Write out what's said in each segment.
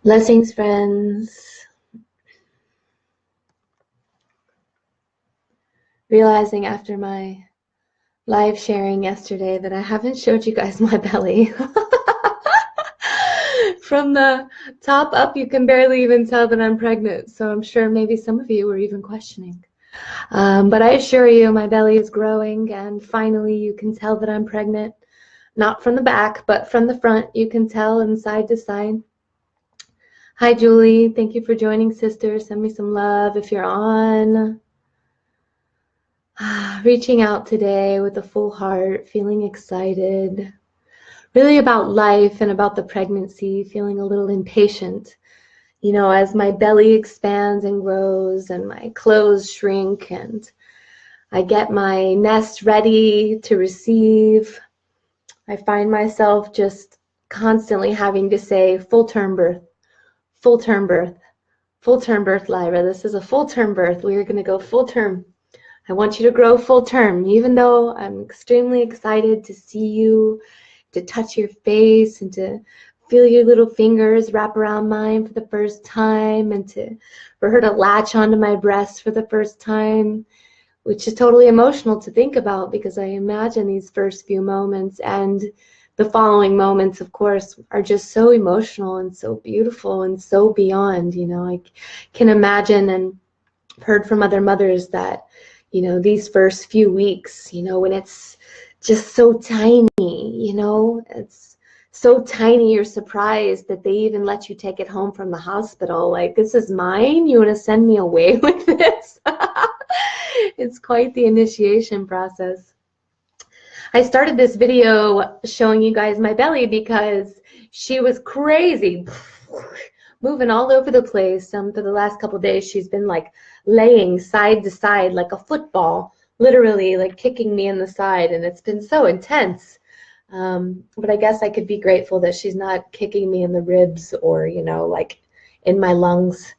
Blessings, friends. Realizing after my live sharing yesterday that I haven't showed you guys my belly. From the top up, you can barely even tell that I'm pregnant. So I'm sure maybe some of you were even questioning. But I assure you, my belly is growing, and finally you can tell that I'm pregnant. Not from the back, but from the front. You can tell, and side to side. Hi, Julie. Thank you for joining, sister. Send me some love if you're on. Reaching out today with a full heart, feeling excited. Really about life and about the pregnancy, feeling a little impatient. You know, as my belly expands and grows and my clothes shrink and I get my nest ready to receive, I find myself just constantly having to say full-term birth, full-term birth, full-term birth, Lyra. This is a full-term birth. We are going to go full-term. I want you to grow full-term, even though I'm extremely excited to see you, to touch your face, and to feel your little fingers wrap around mine for the first time, and for her to latch onto my breast for the first time, which is totally emotional to think about because I imagine these first few moments and the following moments, of course, are just so emotional and so beautiful and so beyond. You know, I can imagine and heard from other mothers that, you know, these first few weeks, you know, when it's just so tiny, you know, it's so tiny, you're surprised that they even let you take it home from the hospital. Like, this is mine? You want to send me away with this? It's quite the initiation process. I started this video showing you guys my belly because she was crazy, moving all over the place. For the last couple of days, she's been like laying side to side like a football, literally like kicking me in the side, and it's been so intense. But I guess I could be grateful that she's not kicking me in the ribs or, you know, like in my lungs.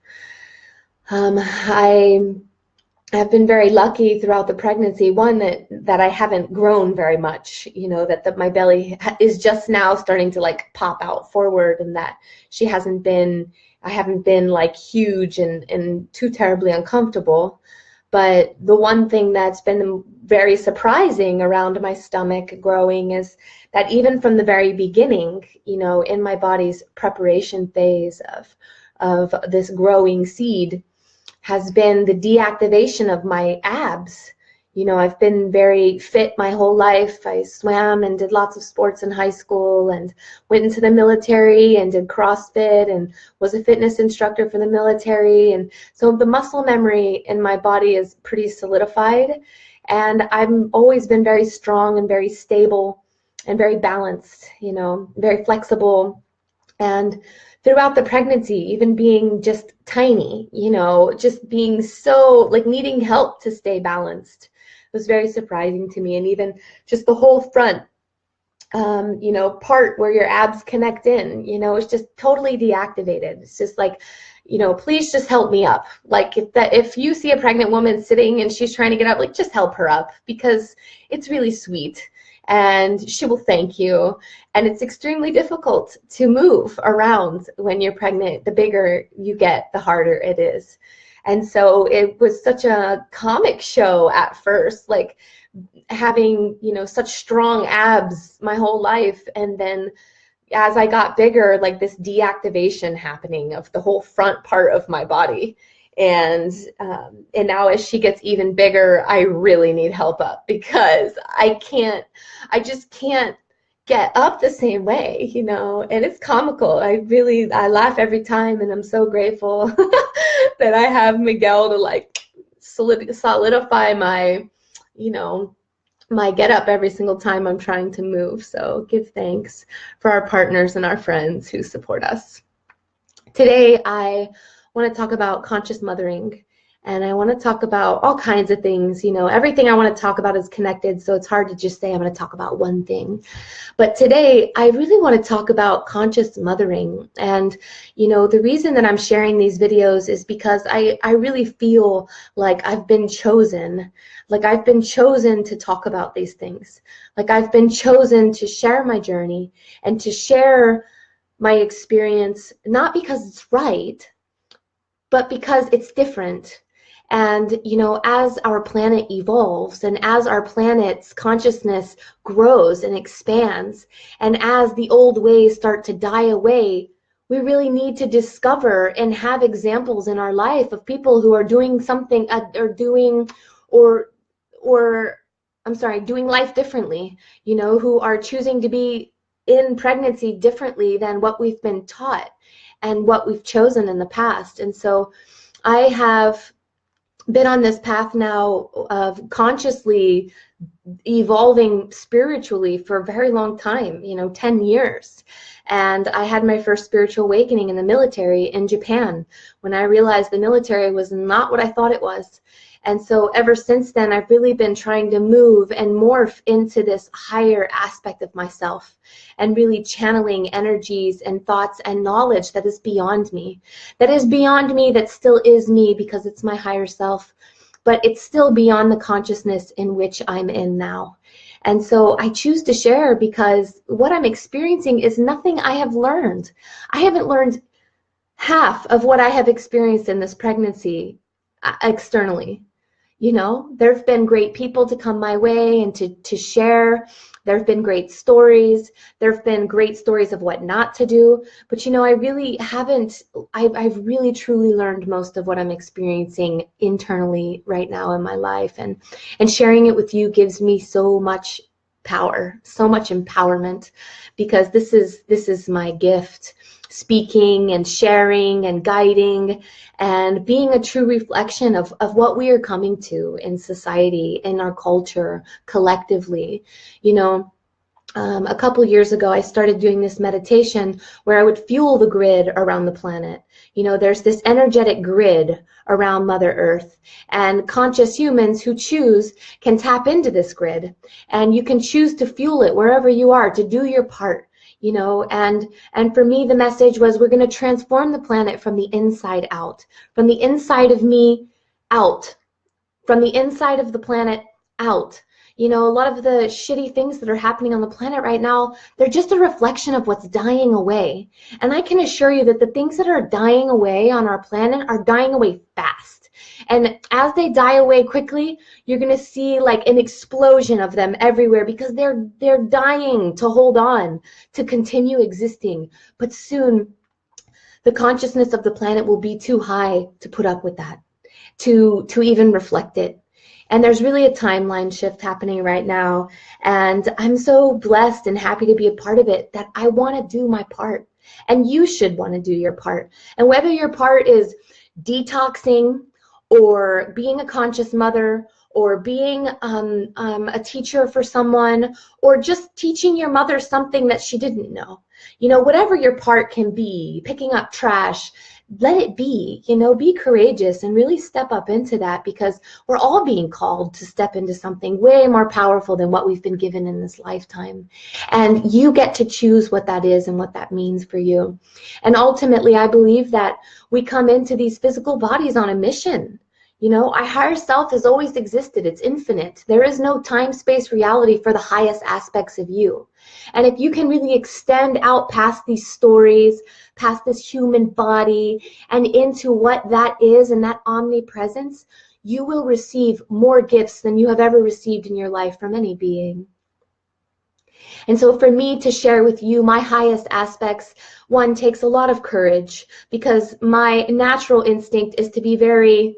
I've been very lucky throughout the pregnancy, one, that I haven't grown very much, you know, that my belly is just now starting to like pop out forward, and that I haven't been like huge and too terribly uncomfortable. But the one thing that's been very surprising around my stomach growing is that even from the very beginning, you know, in my body's preparation phase of this growing seed, has been the deactivation of my abs. You know, I've been very fit my whole life. I swam and did lots of sports in high school and went into the military and did CrossFit and was a fitness instructor for the military. And so the muscle memory in my body is pretty solidified. And I've always been very strong and very stable and very balanced, you know, very flexible. And throughout the pregnancy, even being just tiny, you know, just being so like needing help to stay balanced was very surprising to me. And even just the whole front, you know, part where your abs connect in, you know, it's just totally deactivated. It's just like, you know, please just help me up. Like if you see a pregnant woman sitting and she's trying to get up, like just help her up, because it's really sweet and she will thank you. And it's extremely difficult to move around when you're pregnant. The bigger you get, the harder it is. And so it was such a comic show at first, like having, you know, such strong abs my whole life. And then as I got bigger, like this deactivation happening of the whole front part of my body. And now as she gets even bigger, I really need help up, because I just can't get up the same way, you know. And it's comical. I laugh every time, and I'm so grateful that I have Miguel to like solidify my, you know, my get up every single time I'm trying to move. So give thanks for our partners and our friends who support us. Today, I want to talk about conscious mothering, and I want to talk about all kinds of things. You know, everything I want to talk about is connected, so it's hard to just say I'm going to talk about one thing. But today, I really want to talk about conscious mothering. And, you know, the reason that I'm sharing these videos is because I really feel like I've been chosen. Like I've been chosen to talk about these things. Like I've been chosen to share my journey and to share my experience, not because it's right, but because it's different. And, you know, as our planet evolves and as our planet's consciousness grows and expands, and as the old ways start to die away, we really need to discover and have examples in our life of people who are doing something doing life differently, you know, who are choosing to be in pregnancy differently than what we've been taught and what we've chosen in the past. And so I have been on this path now of consciously evolving spiritually for a very long time, you know, 10 years. And I had my first spiritual awakening in the military in Japan, when I realized the military was not what I thought it was. And so ever since then, I've really been trying to move and morph into this higher aspect of myself, and really channeling energies and thoughts and knowledge that is beyond me. That still is me, because it's my higher self, but it's still beyond the consciousness in which I'm in now. And so I choose to share, because what I'm experiencing is nothing I have learned. I haven't learned half of what I have experienced in this pregnancy externally. You know, there have been great people to come my way and to share. There have been great stories. There have been great stories of what not to do. But, you know, I really haven't, I've really truly learned most of what I'm experiencing internally right now in my life. And sharing it with you gives me so much power, so much empowerment, because this is my gift. Speaking and sharing and guiding and being a true reflection of what we are coming to in society, in our culture, collectively. You know, a couple years ago, I started doing this meditation where I would fuel the grid around the planet. You know, there's this energetic grid around Mother Earth, and conscious humans who choose can tap into this grid, and you can choose to fuel it wherever you are, to do your part. You know, and for me, the message was, we're going to transform the planet from the inside out, from the inside of me out, from the inside of the planet out. You know, a lot of the shitty things that are happening on the planet right now, they're just a reflection of what's dying away. And I can assure you that the things that are dying away on our planet are dying away fast. And as they die away quickly, you're going to see like an explosion of them everywhere, because they're dying to hold on, to continue existing. But soon, the consciousness of the planet will be too high to put up with that, to even reflect it. And there's really a timeline shift happening right now. And I'm so blessed and happy to be a part of it, that I want to do my part. And you should want to do your part. And whether your part is detoxing, or being a conscious mother, or being a teacher for someone, or just teaching your mother something that she didn't know. You know, whatever your part can be, picking up trash, let it be. You know, be courageous and really step up into that, because we're all being called to step into something way more powerful than what we've been given in this lifetime. And you get to choose what that is and what that means for you. And ultimately, I believe that we come into these physical bodies on a mission. You know, our higher self has always existed. It's infinite. There is no time-space reality for the highest aspects of you. And if you can really extend out past these stories, past this human body, and into what that is and that omnipresence, you will receive more gifts than you have ever received in your life from any being. And so for me to share with you my highest aspects, one, takes a lot of courage, because my natural instinct is to be very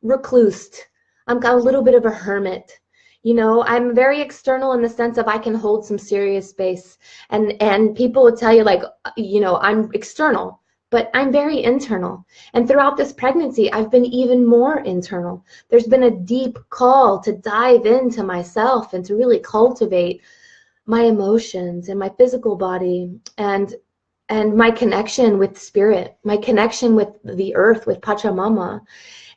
reclused. I'm got a little bit of a hermit. You know, I'm very external in the sense of I can hold some serious space. And people would tell you, like, you know, I'm external, but I'm very internal. And throughout this pregnancy, I've been even more internal. There's been a deep call to dive into myself and to really cultivate my emotions and my physical body and my connection with spirit, my connection with the earth, with Pachamama.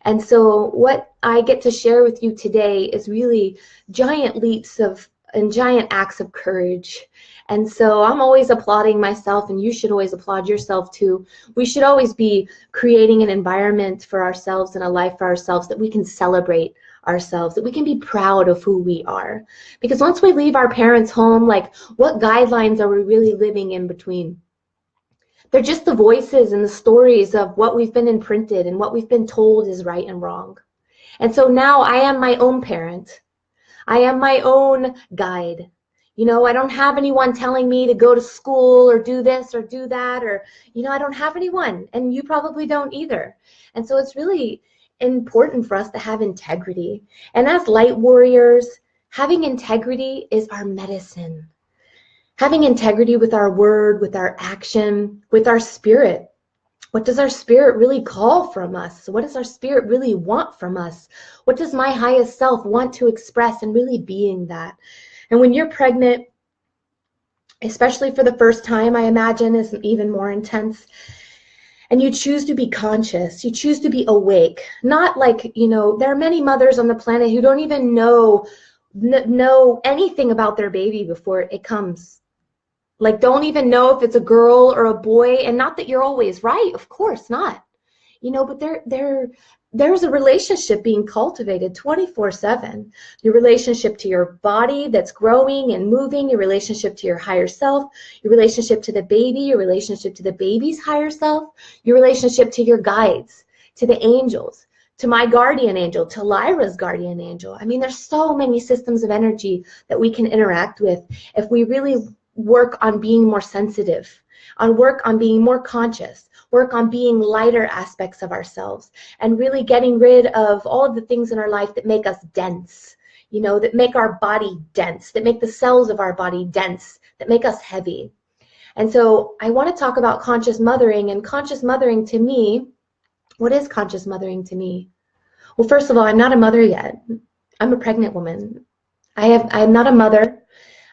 And so what I get to share with you today is really giant leaps of and giant acts of courage. And so I'm always applauding myself, and you should always applaud yourself too. We should always be creating an environment for ourselves and a life for ourselves that we can celebrate ourselves, that we can be proud of who we are. Because once we leave our parents' home, like, what guidelines are we really living in between? They're just the voices and the stories of what we've been imprinted and what we've been told is right and wrong. And so now I am my own parent. I am my own guide. You know, I don't have anyone telling me to go to school or do this or do that, or, you know, I don't have anyone, and you probably don't either. And so it's really important for us to have integrity. And as light warriors, having integrity is our medicine. Having integrity with our word, with our action, with our spirit. What does our spirit really call from us? What does our spirit really want from us? What does my highest self want to express, and really being that? And when you're pregnant, especially for the first time, I imagine is even more intense. And you choose to be conscious. You choose to be awake. Not like, you know, there are many mothers on the planet who don't even know anything about their baby before it comes. Like, don't even know if it's a girl or a boy. And not that you're always right, of course not. You know, but there's a relationship being cultivated 24/7. Your relationship to your body that's growing and moving, your relationship to your higher self, your relationship to the baby, your relationship to the baby's higher self, your relationship to your guides, to the angels, to my guardian angel, to Lyra's guardian angel. I mean, there's so many systems of energy that we can interact with if we really work on being more sensitive, work on being more conscious, work on being lighter aspects of ourselves, and really getting rid of all of the things in our life that make us dense, you know, that make our body dense, that make the cells of our body dense, that make us heavy. And so I want to talk about conscious mothering. And conscious mothering to me, what is conscious mothering to me? Well, first of all, I'm not a mother yet. I'm a pregnant woman. I'm not a mother.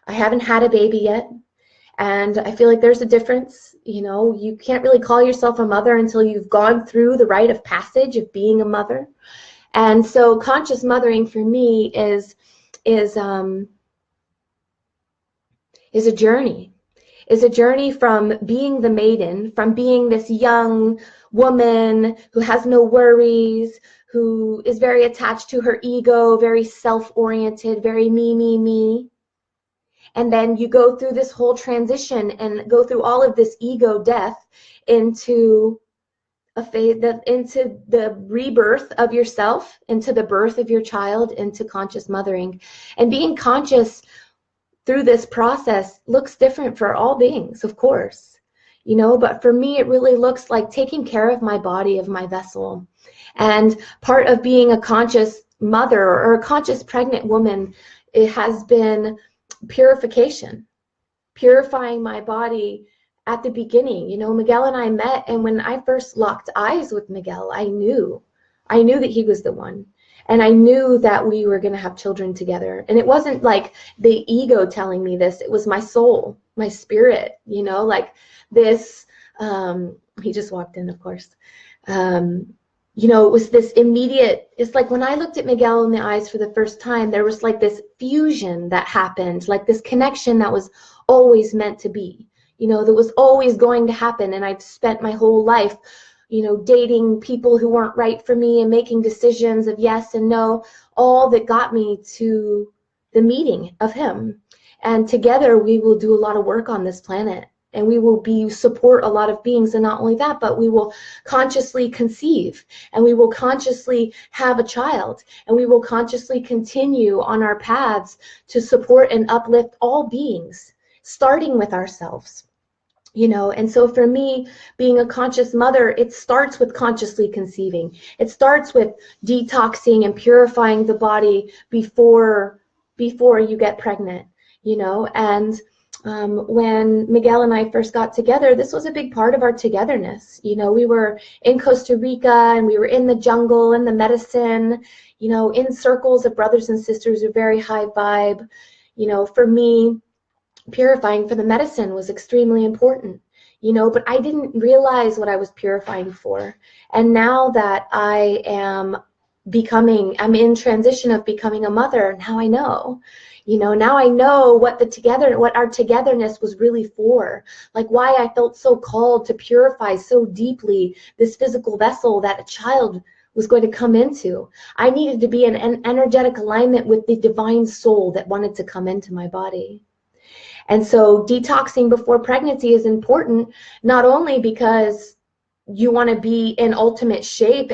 I haven't had a baby yet. And I feel like there's a difference. You know, you can't really call yourself a mother until you've gone through the rite of passage of being a mother. And so conscious mothering for me is a journey. Is a journey from being the maiden, from being this young woman who has no worries, who is very attached to her ego, very self-oriented, very me. And then you go through this whole transition and go through all of this ego death into into the rebirth of yourself, into the birth of your child, into conscious mothering. And being conscious through this process looks different for all beings, of course, you know, but for me, it really looks like taking care of my body, of my vessel. And part of being a conscious mother or a conscious pregnant woman, it has been purification, purifying my body at the beginning. You know, Miguel and I met, and when I first locked eyes with Miguel, I knew that he was the one. And I knew that we were going to have children together. And it wasn't like the ego telling me this. It was my soul, my spirit, you know, like this. He just walked in, of course. You know, it was this immediate, it's like when I looked at Miguel in the eyes for the first time, there was like this fusion that happened, like this connection that was always meant to be, you know, that was always going to happen. And I've spent my whole life, dating people who weren't right for me and making decisions of yes and no, all that got me to the meeting of him. And together we will do a lot of work on this planet, and we will support a lot of beings. And not only that, but we will consciously conceive, and we will consciously have a child, and we will consciously continue on our paths to support and uplift all beings, starting with ourselves. And so for me, being a conscious mother, it starts with consciously conceiving. It starts with detoxing and purifying the body before you get pregnant, and when Miguel and I first got together, this was a big part of our togetherness. We were in Costa Rica, and we were in the jungle and the medicine, in circles of brothers and sisters who are very high vibe. For me, purifying for the medicine was extremely important, but I didn't realize what I was purifying for. And now that I'm in transition of becoming a mother, now I know. Now I know what our togetherness was really for, like why I felt so called to purify so deeply this physical vessel that a child was going to come into. I needed to be in an energetic alignment with the divine soul that wanted to come into my body. And so detoxing before pregnancy is important, not only because you want to be in ultimate shape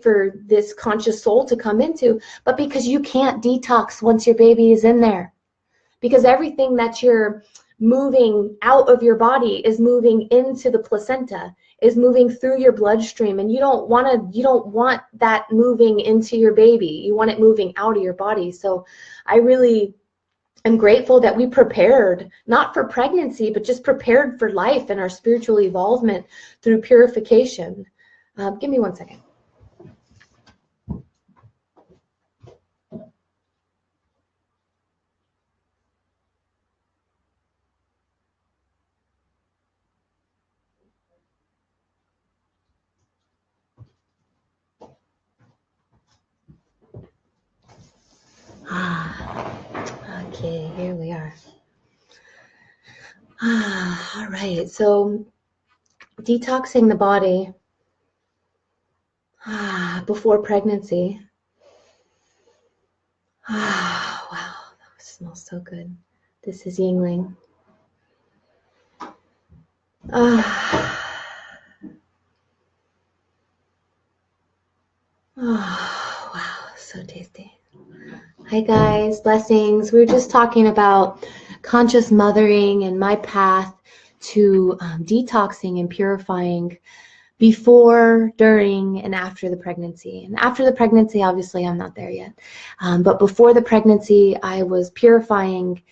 for this conscious soul to come into, but because you can't detox once your baby is in there. Because everything that you're moving out of your body is moving into the placenta, is moving through your bloodstream, and you don't want that moving into your baby. You want it moving out of your body. So I really am grateful that we prepared, not for pregnancy, but just prepared for life and our spiritual evolvement through purification. Give me 1 second. Okay, here we are. All right, so detoxing the body before pregnancy. Wow, that smells so good. This is Yingling. Oh, wow, so tasty. Hi guys, blessings. We were just talking about conscious mothering and my path to detoxing and purifying before, during, and after the pregnancy. And after the pregnancy, obviously I'm not there yet. But before the pregnancy, I was purifying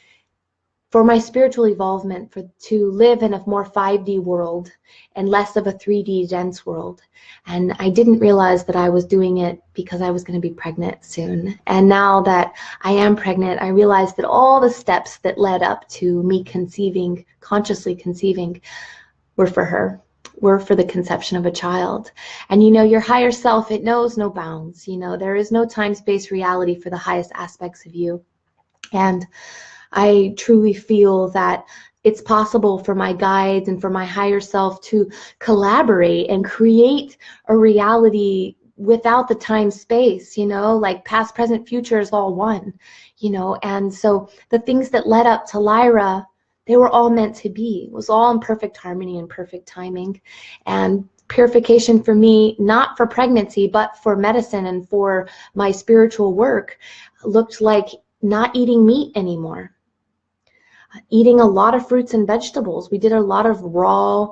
for my spiritual evolvement, to live in a more 5D world and less of a 3D dense world. And I didn't realize that I was doing it because I was going to be pregnant soon. And now that I am pregnant, I realized that all the steps that led up to me conceiving, consciously conceiving, were for her, were for the conception of a child. And your higher self, it knows no bounds. There is no time-space reality for the highest aspects of you. And I truly feel that it's possible for my guides and for my higher self to collaborate and create a reality without the time space, like past, present, future is all one, and so the things that led up to Lyra, they were all meant to be. It was all in perfect harmony and perfect timing. And purification for me, not for pregnancy, but for medicine and for my spiritual work, looked like not eating meat anymore. Eating a lot of fruits and vegetables. We ate a lot of raw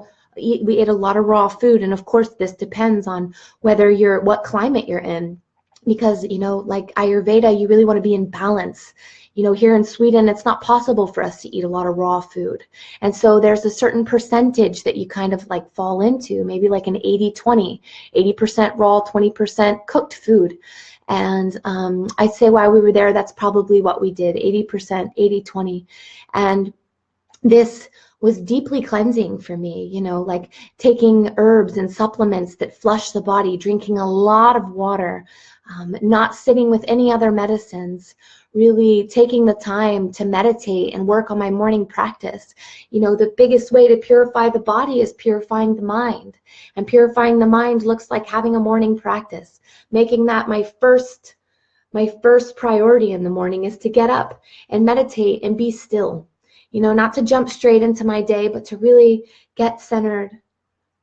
food. And of course, this depends on what climate you're in. Because, like Ayurveda, you really want to be in balance. Here in Sweden, it's not possible for us to eat a lot of raw food. And so there's a certain percentage that you kind of like fall into, maybe like an 80-20, 80% raw, 20% cooked food. And I'd say while we were there, that's probably what we did, 80%, 80-20. And this was deeply cleansing for me, like taking herbs and supplements that flush the body, drinking a lot of water, not sitting with any other medicines, really taking the time to meditate and work on my morning practice. You know, the biggest way to purify the body is purifying the mind. And purifying the mind looks like having a morning practice, making that my first priority in the morning is to get up and meditate and be still. You know, not to jump straight into my day, but to really get centered,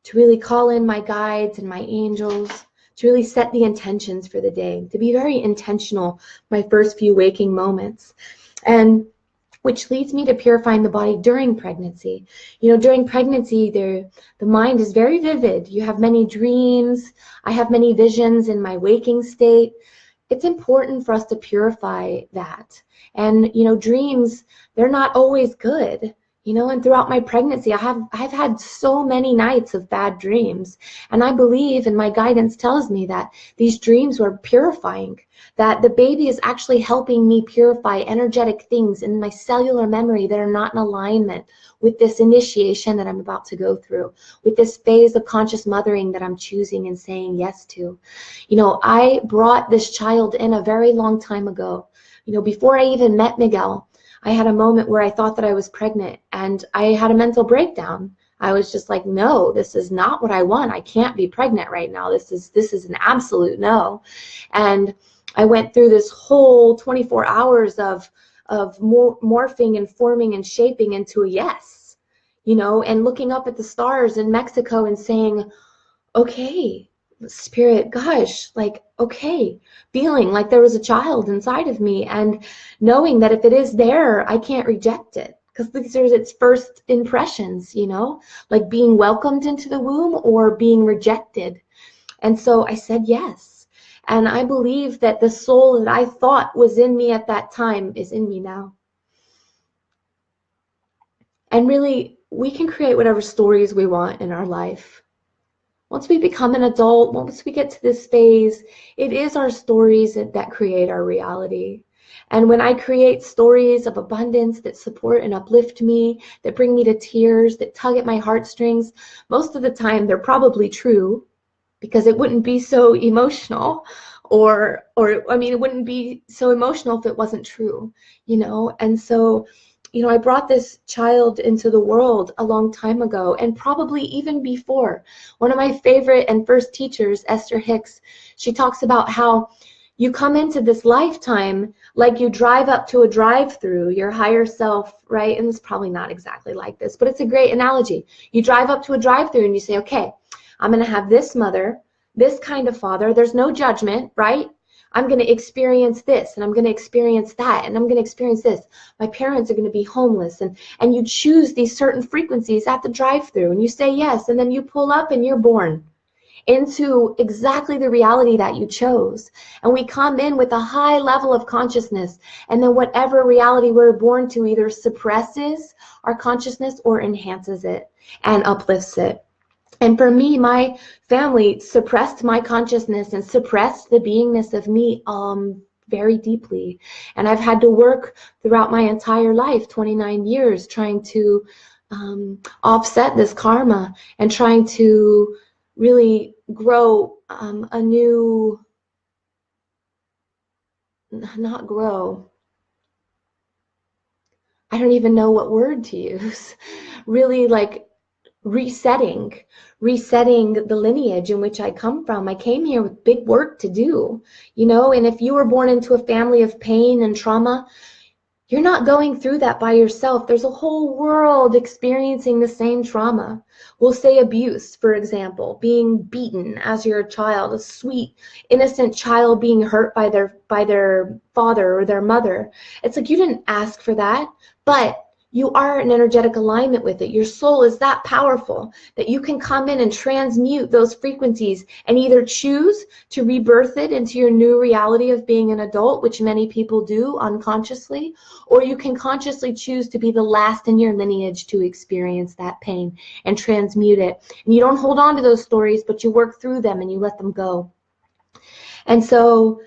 to really call in my guides and my angels, to really set the intentions for the day, to be very intentional my first few waking moments. And which leads me to purifying the body during pregnancy. You know, during pregnancy, the mind is very vivid. You have many dreams. I have many visions in my waking state. It's important for us to purify that. And, you know, dreams, they're not always good. You know, and throughout my pregnancy, I've had so many nights of bad dreams. And I believe, and my guidance tells me, that these dreams were purifying, that the baby is actually helping me purify energetic things in my cellular memory that are not in alignment with this initiation that I'm about to go through, with this phase of conscious mothering that I'm choosing and saying yes to. You know, I brought this child in a very long time ago. You know, before I even met Miguel, I had a moment where I thought that I was pregnant, and I had a mental breakdown. I was just like, no, this is not what I want. I can't be pregnant right now. This is an absolute no. And I went through this whole 24 hours of morphing and forming and shaping into a yes, you know, and looking up at the stars in Mexico and saying, okay, Spirit, gosh, like, okay, feeling like there was a child inside of me, and knowing that if it is there, I can't reject it, because these are its first impressions, you know, like being welcomed into the womb or being rejected. And so I said yes. And I believe that the soul that I thought was in me at that time is in me now. And really, we can create whatever stories we want in our life. Once we become an adult, once we get to this phase, it is our stories that create our reality. And when I create stories of abundance that support and uplift me, that bring me to tears, that tug at my heartstrings, most of the time they're probably true, because it wouldn't be so emotional, or I mean, it wouldn't be so emotional if it wasn't true, you know. And so, you know, I brought this child into the world a long time ago, and probably even before. One of my favorite and first teachers, Esther Hicks, she talks about how you come into this lifetime like you drive up to a drive-through, your higher self, right? And it's probably not exactly like this, but it's a great analogy. You drive up to a drive-through and you say, okay, I'm going to have this mother, this kind of father. There's no judgment, right? I'm going to experience this, and I'm going to experience that, and I'm going to experience this. My parents are going to be homeless, and you choose these certain frequencies at the drive-through, and you say yes, and then you pull up and you're born into exactly the reality that you chose. And we come in with a high level of consciousness, and then whatever reality we're born to either suppresses our consciousness or enhances it and uplifts it. And for me, my family suppressed my consciousness and suppressed the beingness of me very deeply. And I've had to work throughout my entire life, 29 years, trying to offset this karma and trying to really grow a new, not grow, I don't even know what word to use, really like resetting the lineage in which I come from. I came here with big work to do, you know, and if you were born into a family of pain and trauma, you're not going through that by yourself. There's a whole world experiencing the same trauma. We'll say abuse, for example, being beaten as you're a child, a sweet, innocent child being hurt by their father or their mother. It's like you didn't ask for that, but you are in energetic alignment with it. Your soul is that powerful that you can come in and transmute those frequencies and either choose to rebirth it into your new reality of being an adult, which many people do unconsciously, or you can consciously choose to be the last in your lineage to experience that pain and transmute it. And you don't hold on to those stories, but you work through them and you let them go. And so,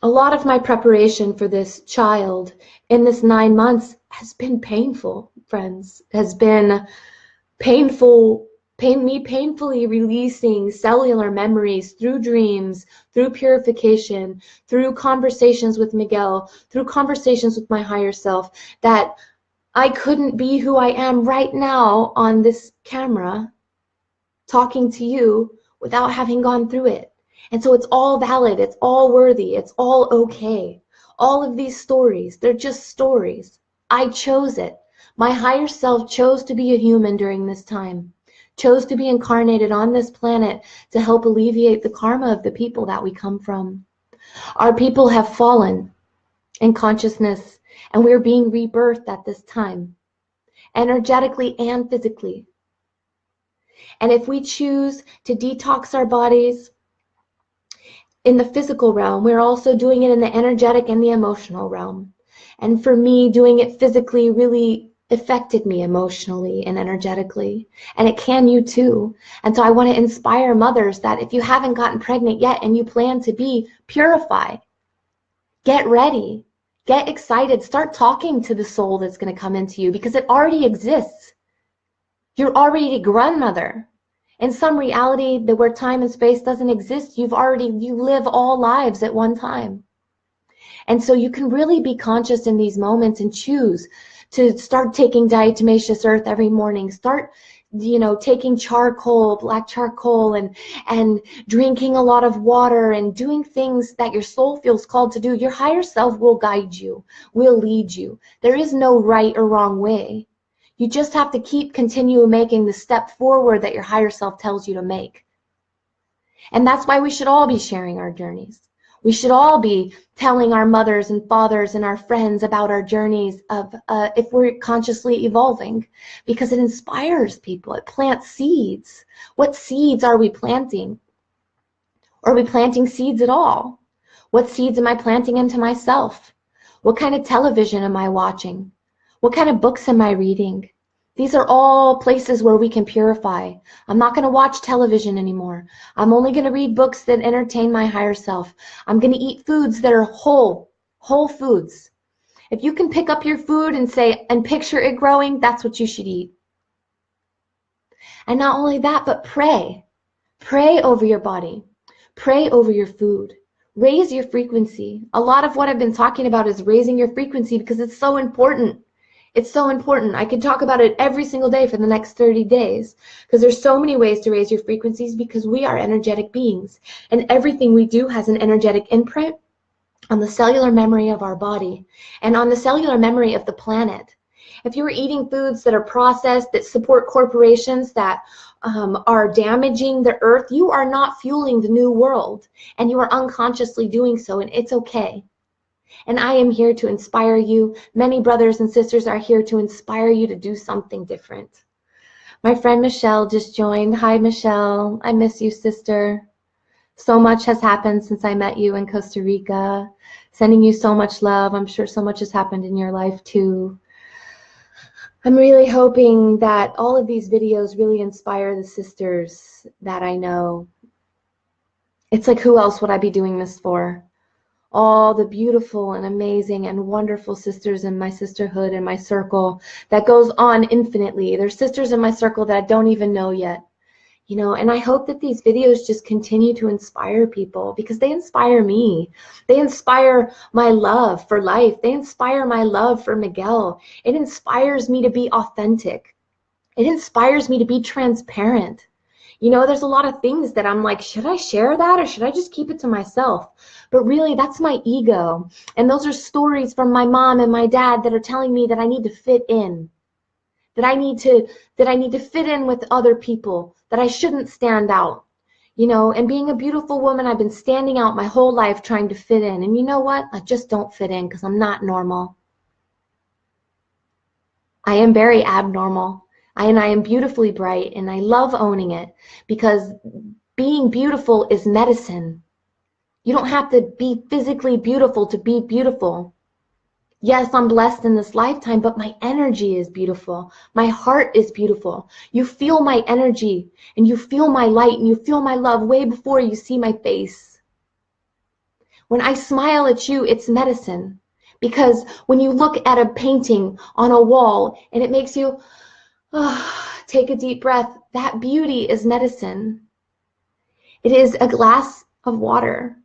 a lot of my preparation for this child in this 9 months has been painful, friends, has been painful Me painfully releasing cellular memories through dreams, through purification, through conversations with Miguel, through conversations with my higher self, that I couldn't be who I am right now on this camera talking to you without having gone through it. And so it's all valid, it's all worthy, it's all okay. All of these stories, they're just stories. I chose it. My higher self chose to be a human during this time, chose to be incarnated on this planet to help alleviate the karma of the people that we come from. Our people have fallen in consciousness, and we're being rebirthed at this time, energetically and physically. And if we choose to detox our bodies in the physical realm, we're also doing it in the energetic and the emotional realm. And for me, doing it physically really affected me emotionally and energetically. And it can you too. And so I want to inspire mothers that if you haven't gotten pregnant yet and you plan to be, purify. Get ready. Get excited. Start talking to the soul that's going to come into you, because it already exists. You're already a grandmother. In some reality that where time and space doesn't exist, you live all lives at one time. And so you can really be conscious in these moments and choose to start taking diatomaceous earth every morning. Start, taking charcoal, black charcoal, and drinking a lot of water and doing things that your soul feels called to do. Your higher self will guide you, will lead you. There is no right or wrong way. You just have to continue making the step forward that your higher self tells you to make. And that's why we should all be sharing our journeys. We should all be telling our mothers and fathers and our friends about our journeys of if we're consciously evolving, because it inspires people. It plants seeds. What seeds are we planting? Are we planting seeds at all? What seeds am I planting into myself? What kind of television am I watching? What kind of books am I reading? These are all places where we can purify. I'm not going to watch television anymore. I'm only going to read books that entertain my higher self. I'm going to eat foods that are whole foods. If you can pick up your food and picture it growing, that's what you should eat. And not only that, but pray. Pray over your body. Pray over your food. Raise your frequency. A lot of what I've been talking about is raising your frequency because it's so important. It's so important. I could talk about it every single day for the next 30 days because there's so many ways to raise your frequencies, because we are energetic beings and everything we do has an energetic imprint on the cellular memory of our body and on the cellular memory of the planet. If you are eating foods that are processed, that support corporations, that are damaging the earth, you are not fueling the new world, and you are unconsciously doing so, and it's okay. And I am here to inspire you. Many brothers and sisters are here to inspire you to do something different. My friend Michelle just joined. Hi, Michelle. I miss you, sister. So much has happened since I met you in Costa Rica. Sending you so much love. I'm sure so much has happened in your life, too. I'm really hoping that all of these videos really inspire the sisters that I know. It's like, who else would I be doing this for? All the beautiful and amazing and wonderful sisters in my sisterhood and my circle that goes on infinitely. There's sisters in my circle that I don't even know yet, and I hope that these videos just continue to inspire people, because they inspire me. They inspire my love for life. They inspire my love for Miguel. It inspires me to be authentic. It inspires me to be transparent. There's a lot of things that I'm like, should I share that or should I just keep it to myself? But really, that's my ego. And those are stories from my mom and my dad that are telling me that I need to fit in, that I need to fit in with other people, that I shouldn't stand out. And being a beautiful woman, I've been standing out my whole life trying to fit in. And you know what? I just don't fit in because I'm not normal. I am very abnormal. I am beautifully bright, and I love owning it, because being beautiful is medicine. You don't have to be physically beautiful to be beautiful. Yes, I'm blessed in this lifetime, but my energy is beautiful. My heart is beautiful. You feel my energy, and you feel my light, and you feel my love way before you see my face. When I smile at you, it's medicine. Because when you look at a painting on a wall and it makes you Take a deep breath. That beauty is medicine. It is a glass of water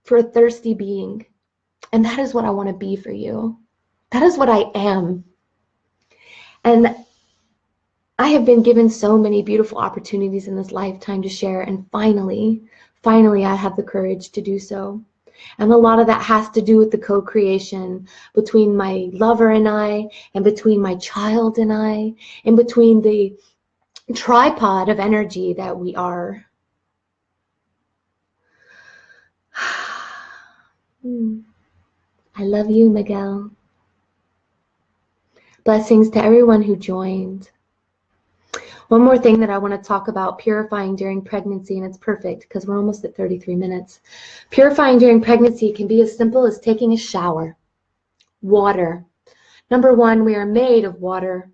for a thirsty being. And that is what I want to be for you. That is what I am. And I have been given so many beautiful opportunities in this lifetime to share. And finally, I have the courage to do so. And a lot of that has to do with the co-creation between my lover and I, and between my child and I, and between the tripod of energy that we are. I love you, Miguel. Blessings to everyone who joined. One more thing that I want to talk about, purifying during pregnancy, and it's perfect because we're almost at 33 minutes. Purifying during pregnancy can be as simple as taking a shower. Water. Number one, we are made of water.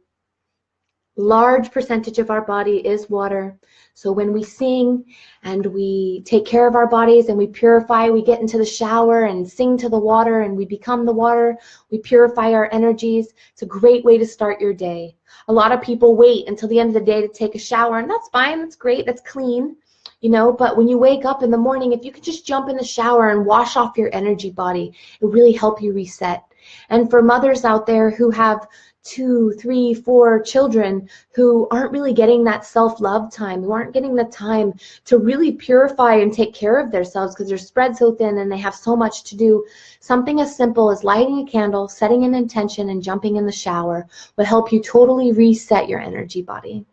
Large percentage of our body is water. So when we sing and we take care of our bodies and we purify, we get into the shower and sing to the water and we become the water, we purify our energies. It's a great way to start your day. A lot of people wait until the end of the day to take a shower, and that's fine, that's great, that's clean, you know, but when you wake up in the morning, if you could just jump in the shower and wash off your energy body, it will really help you reset. And for mothers out there who have 2, 3, 4 children who aren't really getting that self-love time, who aren't getting the time to really purify and take care of themselves because they're spread so thin and they have so much to do, something as simple as lighting a candle, setting an intention, and jumping in the shower will help you totally reset your energy body.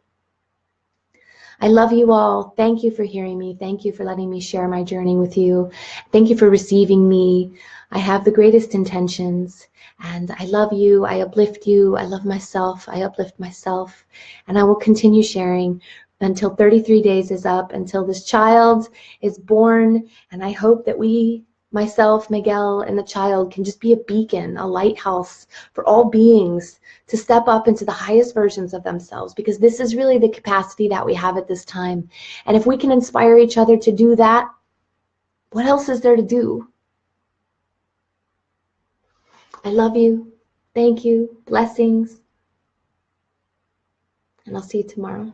I love you all. Thank you for hearing me. Thank you for letting me share my journey with you. Thank you for receiving me. I have the greatest intentions, and I love you. I uplift you. I love myself. I uplift myself, and I will continue sharing until 33 days is up, until this child is born, and I hope that we, myself, Miguel, and the child can just be a beacon, a lighthouse for all beings to step up into the highest versions of themselves, because this is really the capacity that we have at this time. And if we can inspire each other to do that, what else is there to do? I love you. Thank you. Blessings. And I'll see you tomorrow.